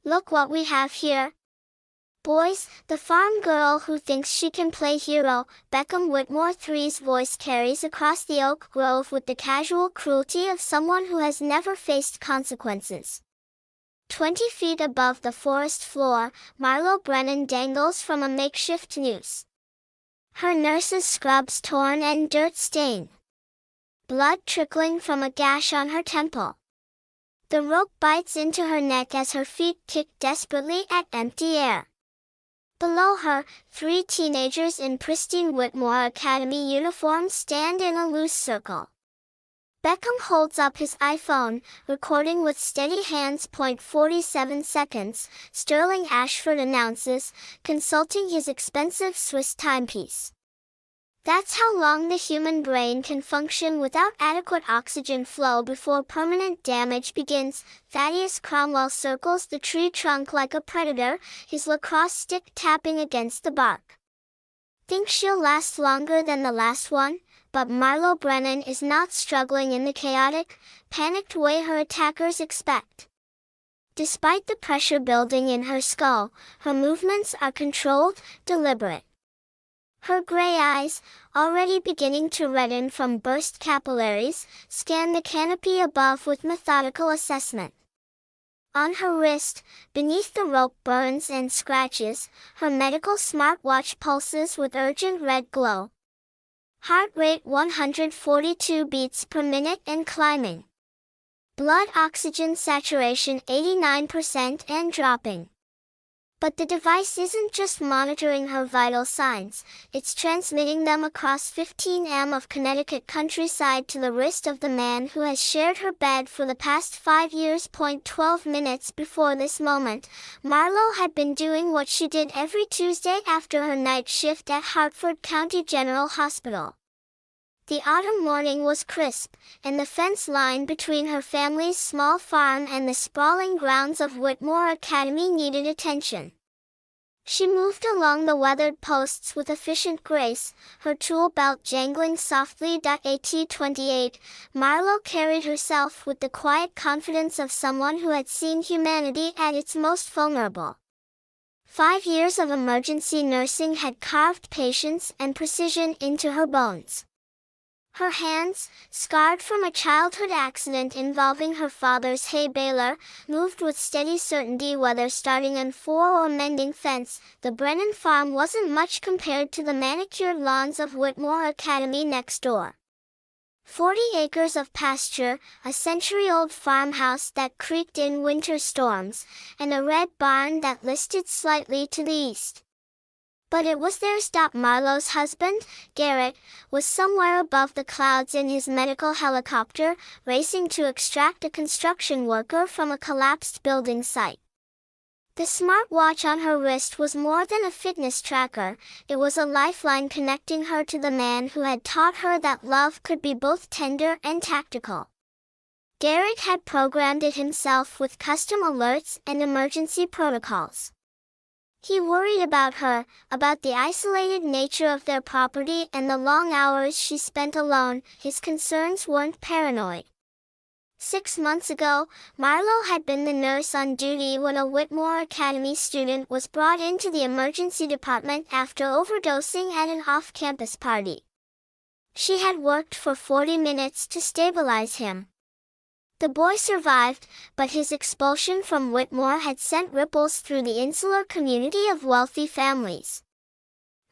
Look what we have here. Boys, the farm girl who thinks she can play hero, Beckham Whitmore III's voice carries across the oak grove with the casual cruelty of someone who has never faced consequences. 20 feet above the forest floor, Marlo Brennan dangles from a makeshift noose. Her nurse's scrubs torn and dirt-stained. Blood trickling from a gash on her temple. The rope bites into her neck as her feet kick desperately at empty air. Below her, 3 teenagers in pristine Whitmore Academy uniforms stand in a loose circle. Beckham holds up his iPhone, recording with steady hands. 47 seconds, Sterling Ashford announces, consulting his expensive Swiss timepiece. That's how long the human brain can function without adequate oxygen flow before permanent damage begins. Thaddeus Cromwell circles the tree trunk like a predator, his lacrosse stick tapping against the bark. Think she'll last longer than the last one? But Marlo Brennan is not struggling in the chaotic, panicked way her attackers expect. Despite the pressure building in her skull, her movements are controlled, deliberate. Her gray eyes, already beginning to redden from burst capillaries, scan the canopy above with methodical assessment. On her wrist, beneath the rope burns and scratches, her medical smartwatch pulses with urgent red glow. Heart rate 142 beats per minute and climbing. Blood oxygen saturation 89% and dropping. But the device isn't just monitoring her vital signs, it's transmitting them across 15 m of Connecticut countryside to the wrist of the man who has shared her bed for the past 5 years. 12 minutes before this moment, Marlo had been doing what she did every Tuesday after her night shift at Hartford County General Hospital. The autumn morning was crisp, and the fence line between her family's small farm and the sprawling grounds of Whitmore Academy needed attention. She moved along the weathered posts with efficient grace, her tool belt jangling softly. At 28, Marlo carried herself with the quiet confidence of someone who had seen humanity at its most vulnerable. 5 years of emergency nursing had carved patience and precision into her bones. Her hands, scarred from a childhood accident involving her father's hay baler, moved with steady certainty whether starting on floor or mending fence. The Brennan farm wasn't much compared to the manicured lawns of Whitmore Academy next door. 40 acres of pasture, a century-old farmhouse that creaked in winter storms, and a red barn that listed slightly to the east. But it was theirs. Marlo's husband, Garrett, was somewhere above the clouds in his medical helicopter, racing to extract a construction worker from a collapsed building site. The smartwatch on her wrist was more than a fitness tracker, it was a lifeline connecting her to the man who had taught her that love could be both tender and tactical. Garrett had programmed it himself with custom alerts and emergency protocols. He worried about her, about the isolated nature of their property and the long hours she spent alone. His concerns weren't paranoid. 6 months ago, Marlo had been the nurse on duty when a Whitmore Academy student was brought into the emergency department after overdosing at an off-campus party. She had worked for 40 minutes to stabilize him. The boy survived, but his expulsion from Whitmore had sent ripples through the insular community of wealthy families.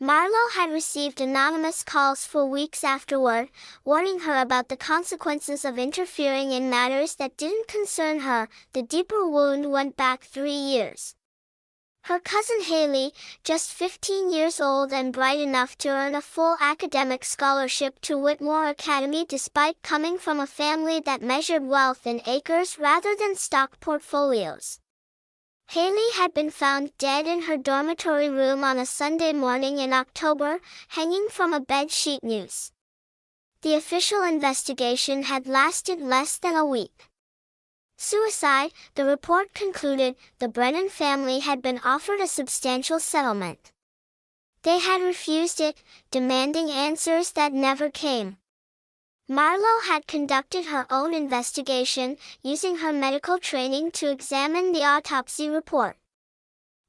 Marlo had received anonymous calls for weeks afterward, warning her about the consequences of interfering in matters that didn't concern her. The deeper wound went back 3 years. Her cousin Haley, just 15 years old and bright enough to earn a full academic scholarship to Whitmore Academy despite coming from a family that measured wealth in acres rather than stock portfolios. Haley had been found dead in her dormitory room on a Sunday morning in October, hanging from a bedsheet noose. The official investigation had lasted less than a week. Suicide, the report concluded. The Brennan family had been offered a substantial settlement. They had refused it, demanding answers that never came. Marlowe had conducted her own investigation, using her medical training to examine the autopsy report.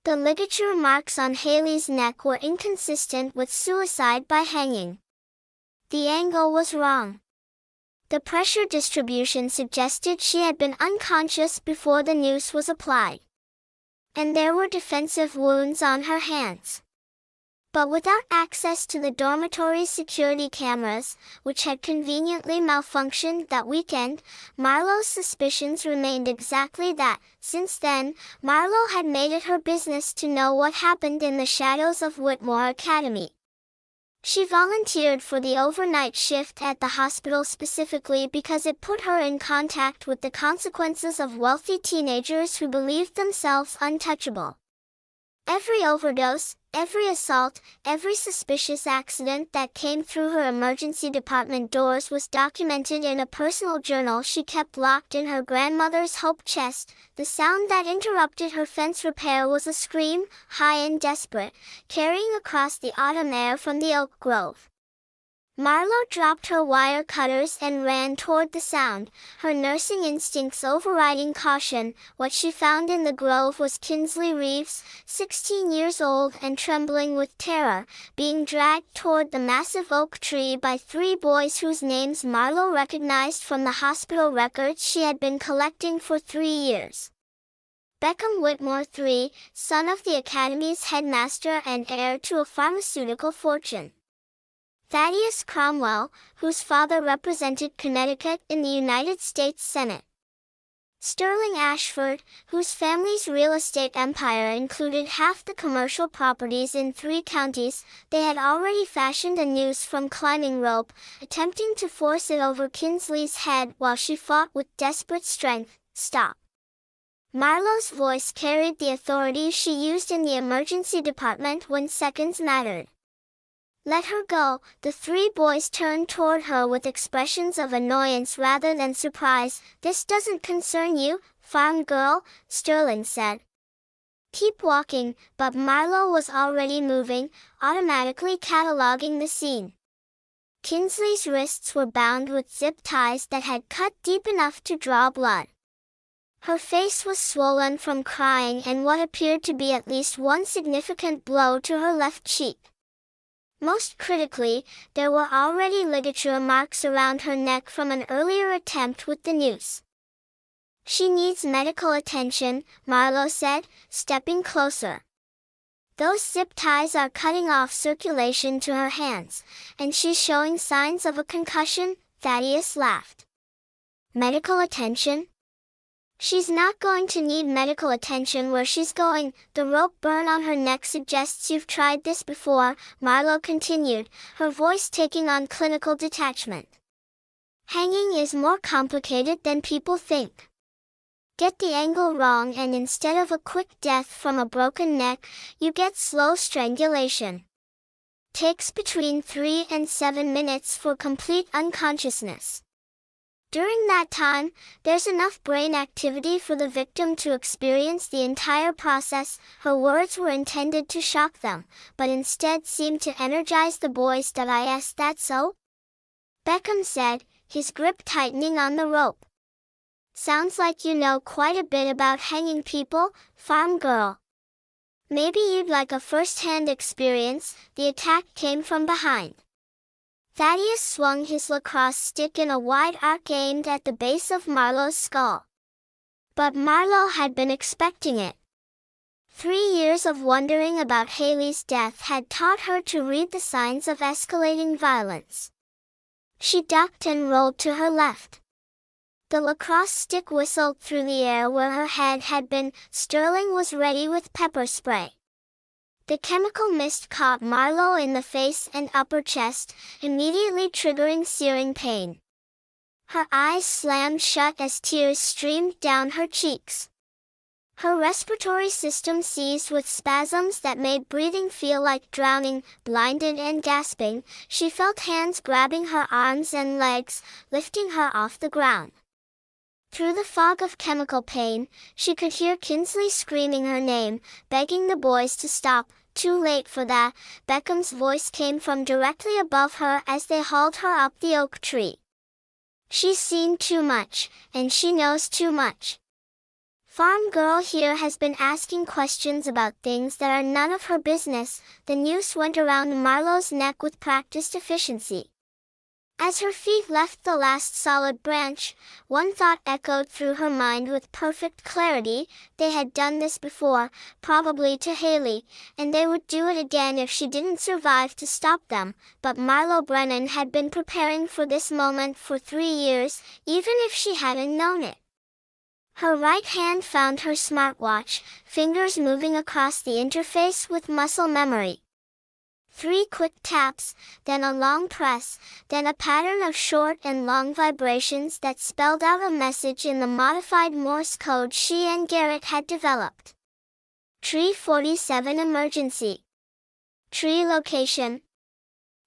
The ligature marks on Haley's neck were inconsistent with suicide by hanging. The angle was wrong. The pressure distribution suggested she had been unconscious before the noose was applied. And there were defensive wounds on her hands. But without access to the dormitory's security cameras, which had conveniently malfunctioned that weekend, Marlowe's suspicions remained exactly that. Since then, Marlowe had made it her business to know what happened in the shadows of Whitmore Academy. She volunteered for the overnight shift at the hospital specifically because it put her in contact with the consequences of wealthy teenagers who believed themselves untouchable. Every overdose, every assault, every suspicious accident that came through her emergency department doors was documented in a personal journal she kept locked in her grandmother's hope chest. The sound that interrupted her fence repair was a scream, high and desperate, carrying across the autumn air from the oak grove. Marlowe dropped her wire cutters and ran toward the sound, her nursing instincts overriding caution. What she found in the grove was Kinsley Reeves, 16 years old and trembling with terror, being dragged toward the massive oak tree by three boys whose names Marlowe recognized from the hospital records she had been collecting for 3 years. Beckham Whitmore III, son of the Academy's headmaster and heir to a pharmaceutical fortune. Thaddeus Cromwell, whose father represented Connecticut in the United States Senate. Sterling Ashford, whose family's real estate empire included half the commercial properties in 3 counties. They had already fashioned a noose from climbing rope, attempting to force it over Kinsley's head while she fought with desperate strength. Stop. Marlowe's voice carried the authority she used in the emergency department when seconds mattered. Let her go. The 3 boys turned toward her with expressions of annoyance rather than surprise. This doesn't concern you, farm girl, Sterling said. Keep walking, but Marlowe was already moving, automatically cataloging the scene. Kinsley's wrists were bound with zip ties that had cut deep enough to draw blood. Her face was swollen from crying and what appeared to be at least one significant blow to her left cheek. Most critically, there were already ligature marks around her neck from an earlier attempt with the noose. She needs medical attention, Marlowe said, stepping closer. Those zip ties are cutting off circulation to her hands, and she's showing signs of a concussion, Thaddeus laughed. Medical attention? She's not going to need medical attention where she's going. The rope burn on her neck suggests you've tried this before, Marlowe continued, her voice taking on clinical detachment. Hanging is more complicated than people think. Get the angle wrong and instead of a quick death from a broken neck, you get slow strangulation. Takes between 3 and 7 minutes for complete unconsciousness. During that time, there's enough brain activity for the victim to experience the entire process. Her words were intended to shock them, but instead seemed to energize the boys. Is that so? Beckham said, his grip tightening on the rope. Sounds like you know quite a bit about hanging people, farm girl. Maybe you'd like a first-hand experience. The attack came from behind. Thaddeus swung his lacrosse stick in a wide arc aimed at the base of Marlowe's skull. But Marlowe had been expecting it. 3 years of wondering about Haley's death had taught her to read the signs of escalating violence. She ducked and rolled to her left. The lacrosse stick whistled through the air where her head had been. Sterling was ready with pepper spray. The chemical mist caught Marlowe in the face and upper chest, immediately triggering searing pain. Her eyes slammed shut as tears streamed down her cheeks. Her respiratory system seized with spasms that made breathing feel like drowning. Blinded and gasping, she felt hands grabbing her arms and legs, lifting her off the ground. Through the fog of chemical pain, she could hear Kinsley screaming her name, begging the boys to stop. Too late for that. Beckham's voice came from directly above her as they hauled her up the oak tree. She's seen too much, and she knows too much. Farm girl here has been asking questions about things that are none of her business. The noose went around Marlowe's neck with practiced efficiency. As her feet left the last solid branch, one thought echoed through her mind with perfect clarity. They had done this before, probably to Haley, and they would do it again if she didn't survive to stop them. But Marlo Brennan had been preparing for this moment for 3 years, even if she hadn't known it. Her right hand found her smartwatch, fingers moving across the interface with muscle memory. 3 quick taps, then a long press, then a pattern of short and long vibrations that spelled out a message in the modified Morse code she and Garrett had developed. Tree 47 emergency. Tree location.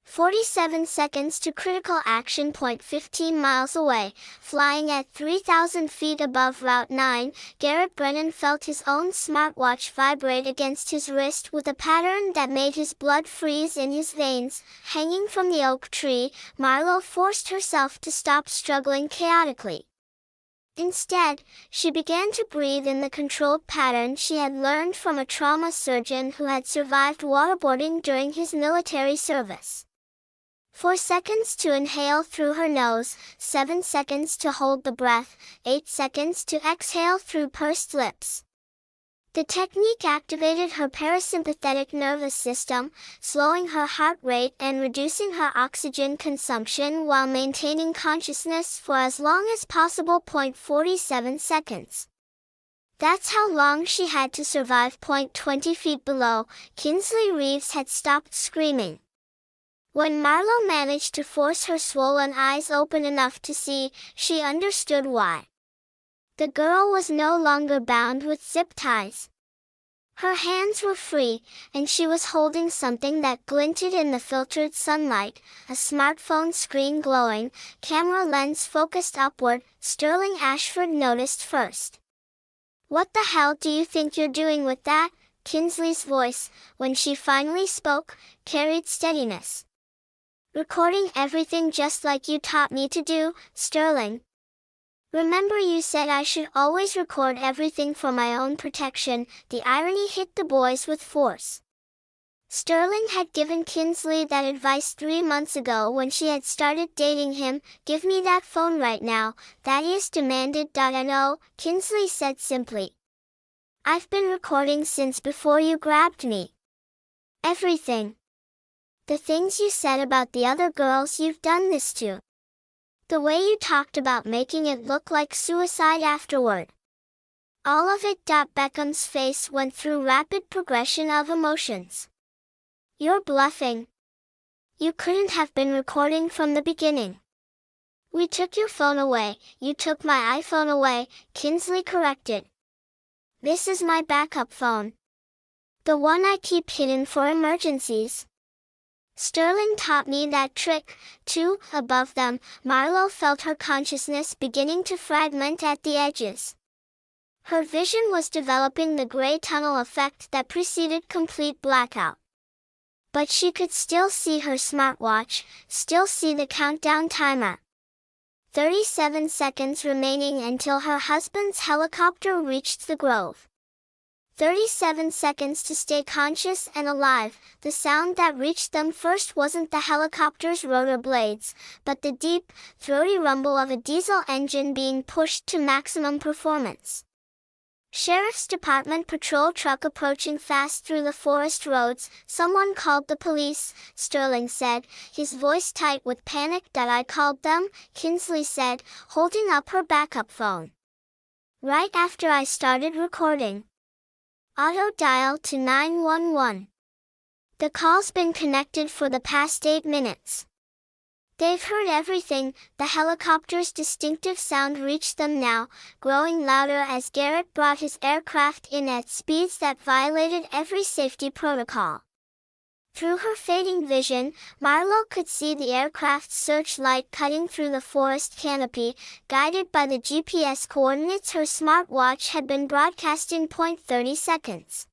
47 seconds to critical action point 15 miles away, flying at 3,000 feet above Route 9, Garrett Brennan felt his own smartwatch vibrate against his wrist with a pattern that made his blood freeze in his veins. Hanging from the oak tree, Marlo forced herself to stop struggling chaotically. Instead, she began to breathe in the controlled pattern she had learned from a trauma surgeon who had survived waterboarding during his military service. 4 seconds to inhale through her nose, 7 seconds to hold the breath, 8 seconds to exhale through pursed lips. The technique activated her parasympathetic nervous system, slowing her heart rate and reducing her oxygen consumption while maintaining consciousness for as long as possible. 47 seconds. That's how long she had to survive. 20 feet below, Kinsley Reeves had stopped screaming. When Marlo managed to force her swollen eyes open enough to see, she understood why. The girl was no longer bound with zip ties. Her hands were free, and she was holding something that glinted in the filtered sunlight, a smartphone screen glowing, camera lens focused upward. Sterling Ashford noticed first. "What the hell do you think you're doing with that?" Kinsley's voice, when she finally spoke, carried steadiness. "Recording everything just like you taught me to do, Sterling. Remember you said I should always record everything for my own protection." The irony hit the boys with force. Sterling had given Kinsley that advice 3 months ago when she had started dating him. "Give me that phone right now," Thaddeus demanded. "No," Kinsley said simply. "I've been recording since before you grabbed me. Everything. The things you said about the other girls you've done this to. The way you talked about making it look like suicide afterward. All of it." Beckham's face went through rapid progression of emotions. "You're bluffing. You couldn't have been recording from the beginning. We took your phone away." "You took my iPhone away," Kinsley corrected. "This is my backup phone. The one I keep hidden for emergencies. Sterling taught me that trick, too." Above them, Marlo felt her consciousness beginning to fragment at the edges. Her vision was developing the gray tunnel effect that preceded complete blackout. But she could still see her smartwatch, still see the countdown timer. 37 seconds remaining until her husband's helicopter reached the grove. 37 seconds to stay conscious and alive. The sound that reached them first wasn't the helicopter's rotor blades, but the deep, throaty rumble of a diesel engine being pushed to maximum performance. Sheriff's Department patrol truck approaching fast through the forest roads. "Someone called the police," Sterling said, his voice tight with panic. "I called them," Kinsley said, holding up her backup phone. "Right after I started recording. Auto dial to 911. The call's been connected for the past 8 minutes. They've heard everything." The helicopter's distinctive sound reached them now, growing louder as Garrett brought his aircraft in at speeds that violated every safety protocol. Through her fading vision, Marlo could see the aircraft's searchlight cutting through the forest canopy, guided by the GPS coordinates her smartwatch had been broadcasting. 30 seconds.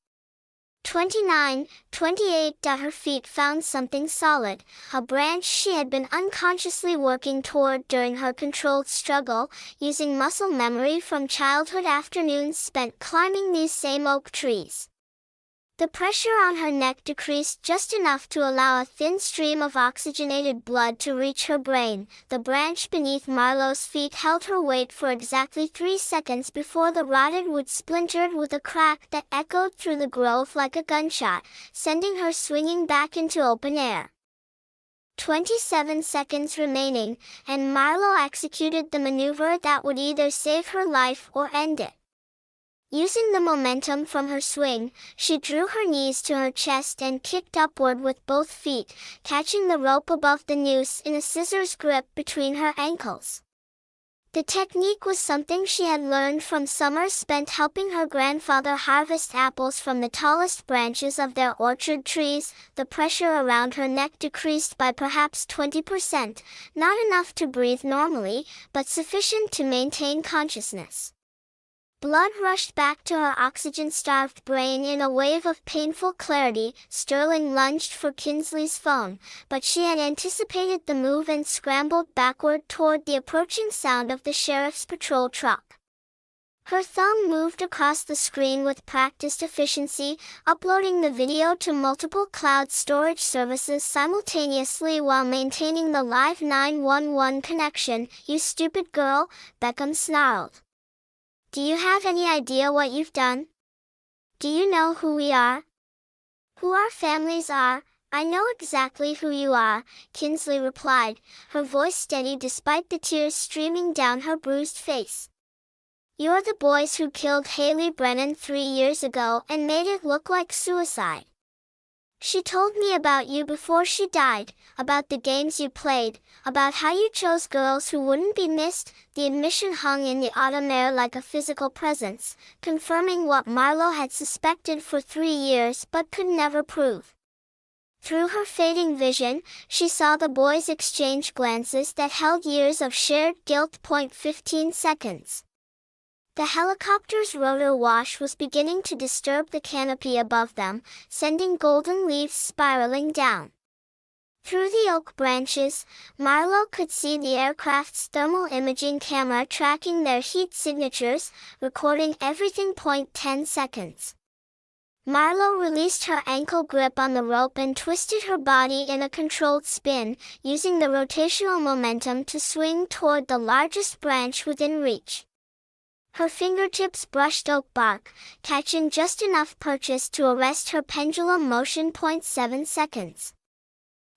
29:28. Her feet found something solid, a branch she had been unconsciously working toward during her controlled struggle, using muscle memory from childhood afternoons spent climbing these same oak trees. The pressure on her neck decreased just enough to allow a thin stream of oxygenated blood to reach her brain. The branch beneath Marlowe's feet held her weight for exactly 3 seconds before the rotted wood splintered with a crack that echoed through the grove like a gunshot, sending her swinging back into open air. 27 seconds remaining, and Marlowe executed the maneuver that would either save her life or end it. Using the momentum from her swing, she drew her knees to her chest and kicked upward with both feet, catching the rope above the noose in a scissors grip between her ankles. The technique was something she had learned from summers spent helping her grandfather harvest apples from the tallest branches of their orchard trees. The pressure around her neck decreased by perhaps 20%, not enough to breathe normally, but sufficient to maintain consciousness. Blood rushed back to her oxygen-starved brain in a wave of painful clarity. Sterling lunged for Kinsley's phone, but she had anticipated the move and scrambled backward toward the approaching sound of the sheriff's patrol truck. Her thumb moved across the screen with practiced efficiency, uploading the video to multiple cloud storage services simultaneously while maintaining the live 911 connection. "You stupid girl," Beckham snarled. "Do you have any idea what you've done? Do you know who we are? Who our families are?" "I know exactly who you are," Kinsley replied, her voice steady despite the tears streaming down her bruised face. "You're the boys who killed Haley Brennan 3 years ago and made it look like suicide. She told me about you before she died, about the games you played, about how you chose girls who wouldn't be missed." The admission hung in the autumn air like a physical presence, confirming what Marlowe had suspected for 3 years but could never prove. Through her fading vision, she saw the boys exchange glances that held years of shared guilt. 15 seconds. The helicopter's rotor wash was beginning to disturb the canopy above them, sending golden leaves spiraling down. Through the oak branches, Marlowe could see the aircraft's thermal imaging camera tracking their heat signatures, recording everything. 10 seconds. Marlowe released her ankle grip on the rope and twisted her body in a controlled spin, using the rotational momentum to swing toward the largest branch within reach. Her fingertips brushed oak bark, catching just enough purchase to arrest her pendulum motion. 7 seconds.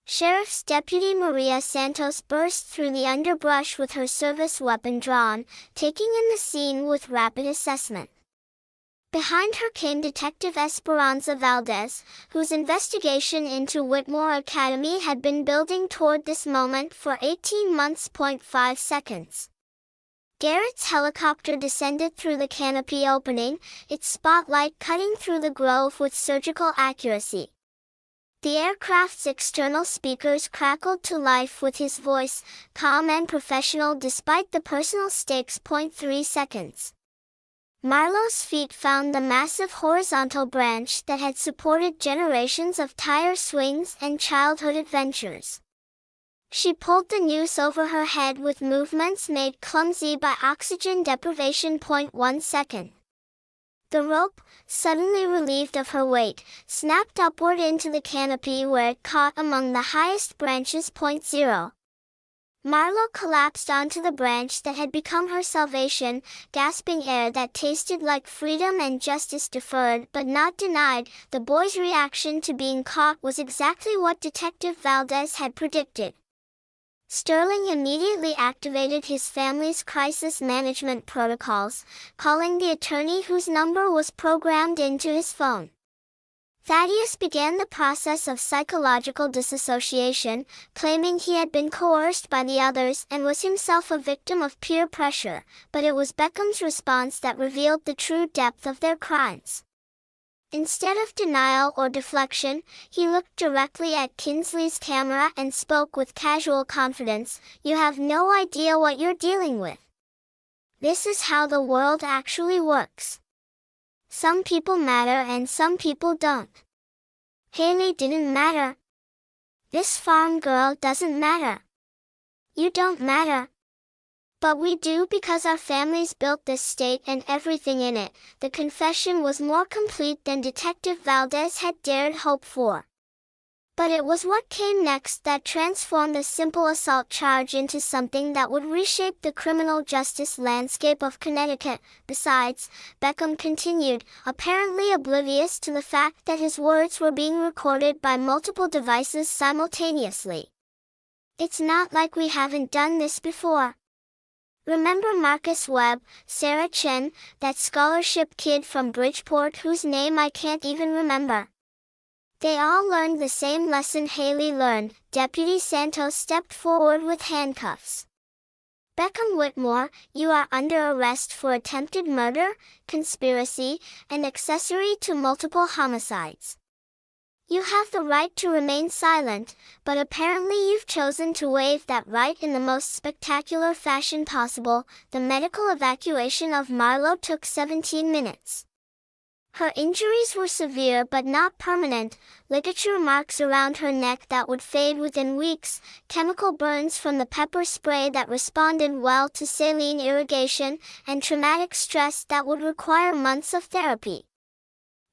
Sheriff's Deputy Maria Santos burst through the underbrush with her service weapon drawn, taking in the scene with rapid assessment. Behind her came Detective Esperanza Valdez, whose investigation into Whitmore Academy had been building toward this moment for 18 months. 5 seconds. Garrett's helicopter descended through the canopy opening, its spotlight cutting through the grove with surgical accuracy. The aircraft's external speakers crackled to life with his voice, calm and professional despite the personal stakes. 3 seconds. Marlowe's feet found the massive horizontal branch that had supported generations of tire swings and childhood adventures. She pulled the noose over her head with movements made clumsy by oxygen deprivation. 1 second. The rope, suddenly relieved of her weight, snapped upward into the canopy where it caught among the highest branches. 0. Marlowe collapsed onto the branch that had become her salvation, gasping air that tasted like freedom and justice deferred but not denied. The boy's reaction to being caught was exactly what Detective Valdez had predicted. Sterling immediately activated his family's crisis management protocols, calling the attorney whose number was programmed into his phone. Thaddeus began the process of psychological disassociation, claiming he had been coerced by the others and was himself a victim of peer pressure, but it was Beckham's response that revealed the true depth of their crimes. Instead of denial or deflection, he looked directly at Kinsley's camera and spoke with casual confidence. "You have no idea what you're dealing with. This is how the world actually works." Some people matter and some people don't. Haley didn't matter. This farm girl doesn't matter. You don't matter. But we do because our families built this state and everything in it. The confession was more complete than Detective Valdez had dared hope for. But it was what came next that transformed a simple assault charge into something that would reshape the criminal justice landscape of Connecticut. Besides, Beckham continued, apparently oblivious to the fact that his words were being recorded by multiple devices simultaneously. It's not like we haven't done this before. Remember Marcus Webb, Sarah Chen, that scholarship kid from Bridgeport whose name I can't even remember? They all learned the same lesson Haley learned. Deputy Santos stepped forward with handcuffs. Beckham Whitmore, you are under arrest for attempted murder, conspiracy, and accessory to multiple homicides. You have the right to remain silent, but apparently you've chosen to waive that right in the most spectacular fashion possible. The medical evacuation of Marlo took 17 minutes. Her injuries were severe but not permanent, ligature marks around her neck that would fade within weeks, chemical burns from the pepper spray that responded well to saline irrigation, and traumatic stress that would require months of therapy.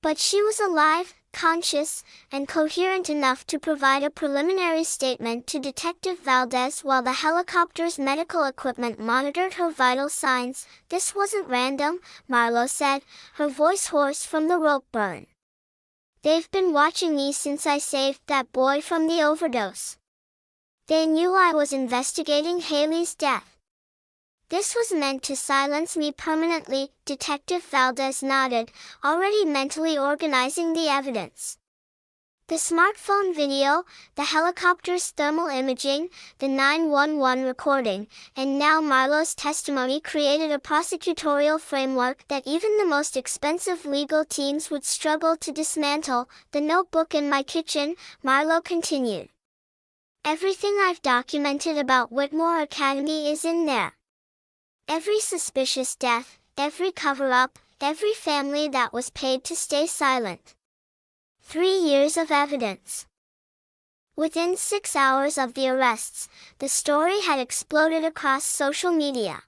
But she was alive, conscious, and coherent enough to provide a preliminary statement to Detective Valdez while the helicopter's medical equipment monitored her vital signs. This wasn't random, Marlo said, her voice hoarse from the rope burn. They've been watching me since I saved that boy from the overdose. They knew I was investigating Haley's death. This was meant to silence me permanently, Detective Valdez nodded, already mentally organizing the evidence. The smartphone video, the helicopter's thermal imaging, the 911 recording, and now Marlo's testimony created a prosecutorial framework that even the most expensive legal teams would struggle to dismantle. The notebook in my kitchen, Marlo continued. Everything I've documented about Whitmore Academy is in there. Every suspicious death, every cover-up, every family that was paid to stay silent. 3 years of evidence. Within 6 hours of the arrests, the story had exploded across social media.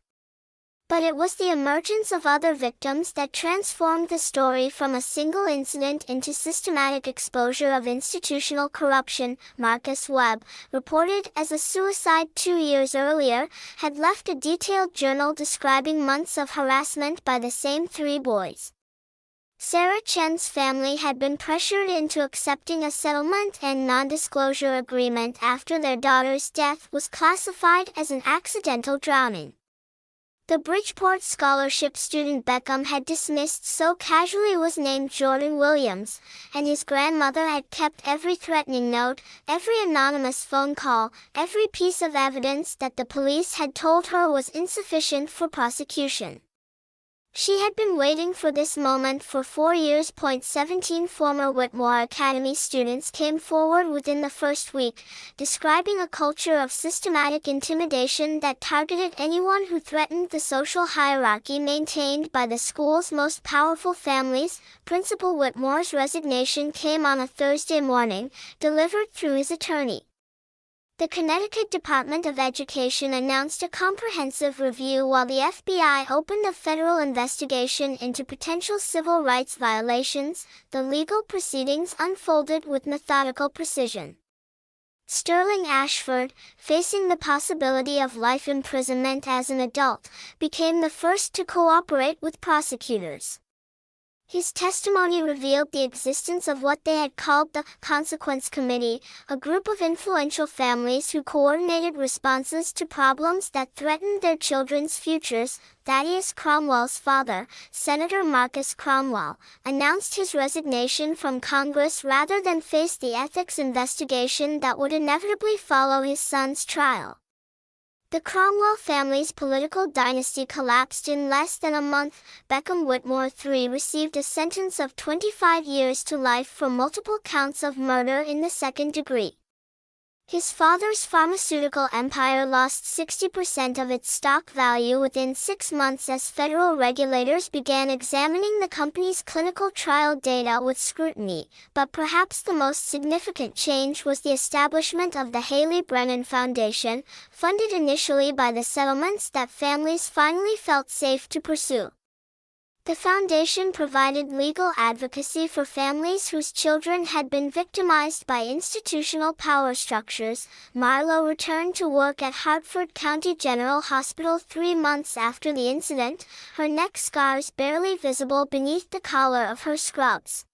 But it was the emergence of other victims that transformed the story from a single incident into systematic exposure of institutional corruption. Marcus Webb, reported as a suicide 2 years earlier, had left a detailed journal describing months of harassment by the same 3 boys. Sarah Chen's family had been pressured into accepting a settlement and non-disclosure agreement after their daughter's death was classified as an accidental drowning. The Bridgeport scholarship student Beckham had dismissed so casually was named Jordan Williams, and his grandmother had kept every threatening note, every anonymous phone call, every piece of evidence that the police had told her was insufficient for prosecution. She had been waiting for this moment for 4 years. 17 former Whitmore Academy students came forward within the first week, describing a culture of systematic intimidation that targeted anyone who threatened the social hierarchy maintained by the school's most powerful families. Principal Whitmore's resignation came on a Thursday morning, delivered through his attorney. The Connecticut Department of Education announced a comprehensive review while the FBI opened a federal investigation into potential civil rights violations. The legal proceedings unfolded with methodical precision. Sterling Ashford, facing the possibility of life imprisonment as an adult, became the first to cooperate with prosecutors. His testimony revealed the existence of what they had called the Consequence Committee, a group of influential families who coordinated responses to problems that threatened their children's futures. Thaddeus Cromwell's father, Senator Marcus Cromwell, announced his resignation from Congress rather than face the ethics investigation that would inevitably follow his son's trial. The Cromwell family's political dynasty collapsed in less than a month. Beckham Whitmore III received a sentence of 25 years to life for multiple counts of murder in the second degree. His father's pharmaceutical empire lost 60% of its stock value within 6 months as federal regulators began examining the company's clinical trial data with scrutiny, but perhaps the most significant change was the establishment of the Haley Brennan Foundation, funded initially by the settlements that families finally felt safe to pursue. The foundation provided legal advocacy for families whose children had been victimized by institutional power structures. Marlo returned to work at Hartford County General Hospital 3 months after the incident, her neck scars barely visible beneath the collar of her scrubs.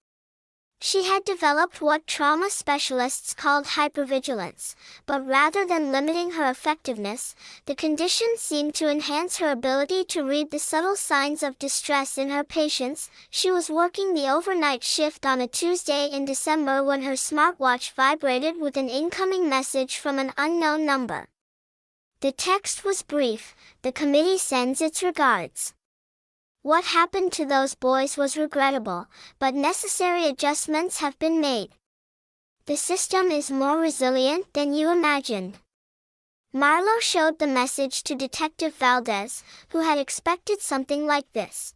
She had developed what trauma specialists called hypervigilance, but rather than limiting her effectiveness, the condition seemed to enhance her ability to read the subtle signs of distress in her patients. She was working the overnight shift on a Tuesday in December when her smartwatch vibrated with an incoming message from an unknown number. The text was brief: "The committee sends its regards." What happened to those boys was regrettable, but necessary adjustments have been made. The system is more resilient than you imagined. Marlo showed the message to Detective Valdez, who had expected something like this.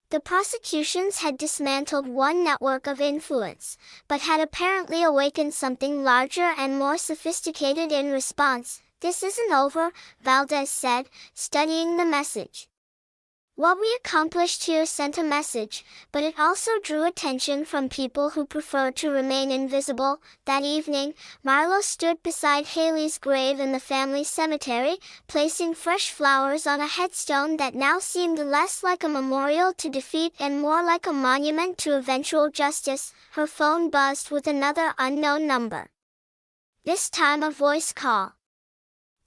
The prosecutions had dismantled one network of influence, but had apparently awakened something larger and more sophisticated in response. "This isn't over," Valdez said, studying the message. "What we accomplished here sent a message, but it also drew attention from people who prefer to remain invisible." That evening, Marlo stood beside Haley's grave in the family cemetery, placing fresh flowers on a headstone that now seemed less like a memorial to defeat and more like a monument to eventual justice. Her phone buzzed with another unknown number. This time a voice call.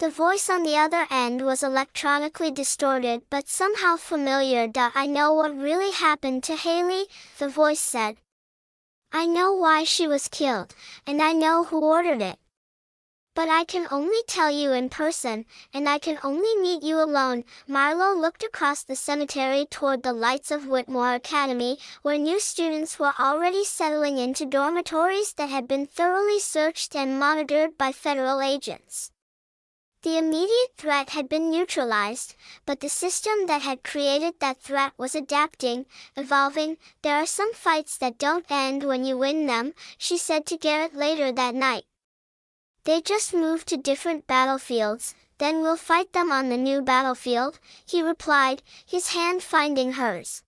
The voice on the other end was electronically distorted but somehow familiar. "I know what really happened to Haley," the voice said. "I know why she was killed, and I know who ordered it. But I can only tell you in person, and I can only meet you alone." Marlo looked across the cemetery toward the lights of Whitmore Academy, where new students were already settling into dormitories that had been thoroughly searched and monitored by federal agents. The immediate threat had been neutralized, but the system that had created that threat was adapting, evolving. "There are some fights that don't end when you win them," she said to Garrett later that night. "They just move to different battlefields, then we'll fight them on the new battlefield," he replied, his hand finding hers.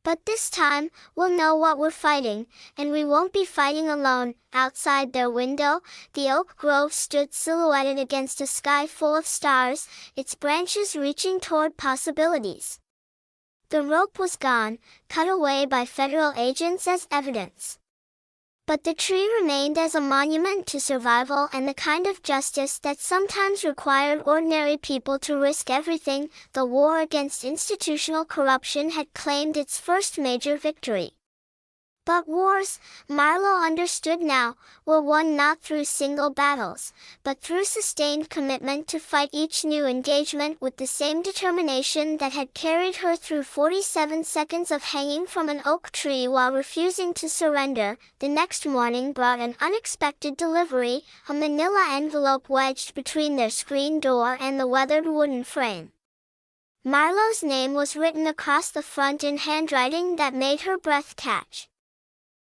"But this time, we'll know what we're fighting, and we won't be fighting alone." Outside their window, the oak grove stood silhouetted against a sky full of stars, its branches reaching toward possibilities. The rope was gone, cut away by federal agents as evidence. But the tree remained as a monument to survival and the kind of justice that sometimes required ordinary people to risk everything. The war against institutional corruption had claimed its first major victory. But wars, Marlo understood now, were won not through single battles, but through sustained commitment to fight each new engagement with the same determination that had carried her through 47 seconds of hanging from an oak tree while refusing to surrender. The next morning brought an unexpected delivery, a manila envelope wedged between their screen door and the weathered wooden frame. Marlo's name was written across the front in handwriting that made her breath catch.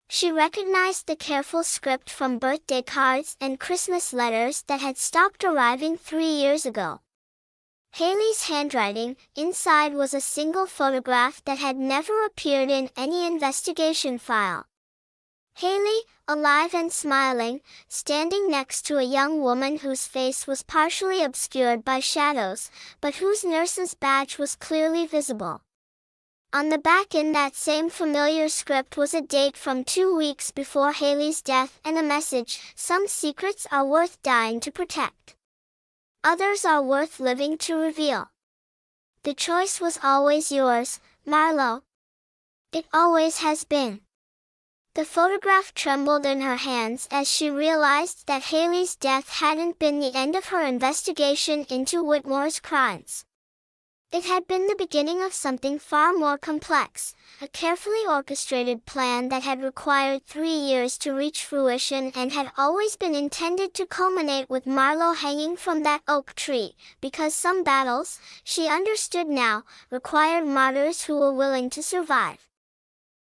She recognized the careful script from birthday cards and Christmas letters that had stopped arriving 3 years ago. Haley's handwriting. Inside was a single photograph that had never appeared in any investigation file. Haley, alive and smiling, standing next to a young woman whose face was partially obscured by shadows, but whose nurse's badge was clearly visible. On the back in that same familiar script was a date from 2 weeks before Haley's death and a message: "Some secrets are worth dying to protect. Others are worth living to reveal. The choice was always yours, Marlo. It always has been." The photograph trembled in her hands as she realized that Haley's death hadn't been the end of her investigation into Whitmore's crimes. It had been the beginning of something far more complex, a carefully orchestrated plan that had required 3 years to reach fruition and had always been intended to culminate with Marlowe hanging from that oak tree, because some battles, she understood now, required martyrs who were willing to survive.